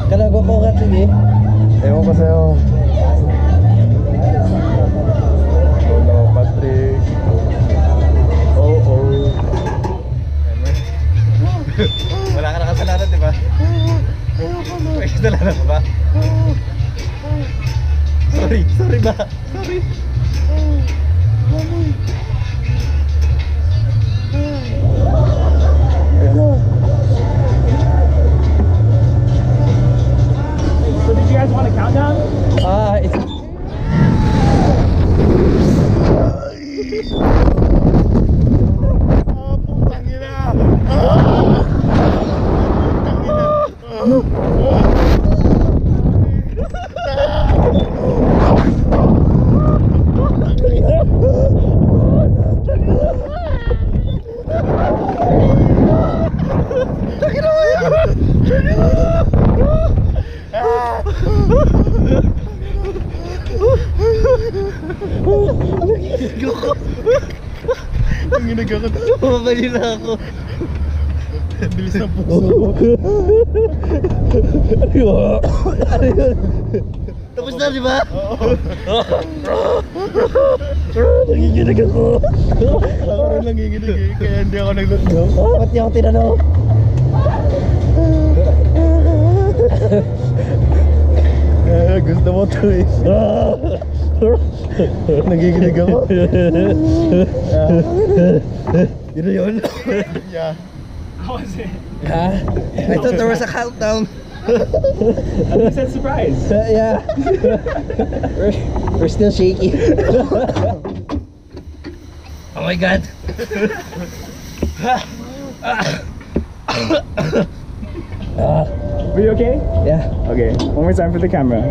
Kalago ko ka sige. Ewan ko sa'yo. Hello, Patrick. Oh. Wala ka na kasalanan, di ba? May kasalanan ka ba? Sorry ba? Sorry. So did you guys want a countdown? It's Ang ginagawa ko. Mabali na ako. Bilis ng puso. Ano yun? Tapos na, di ba? Nanginginig ako. Ako rin nanginginig eh, kaya hindi ako naglasgaw. Ba't niya ako tinanong? Gusto mo to eh. Nanginginig ako. Yun na yun? Yeah. How was it? Ha? I thought there was a countdown. You said surprise. Yeah. We're still shaky. Oh my god. Were you okay? Yeah. Okay, one more time for the camera.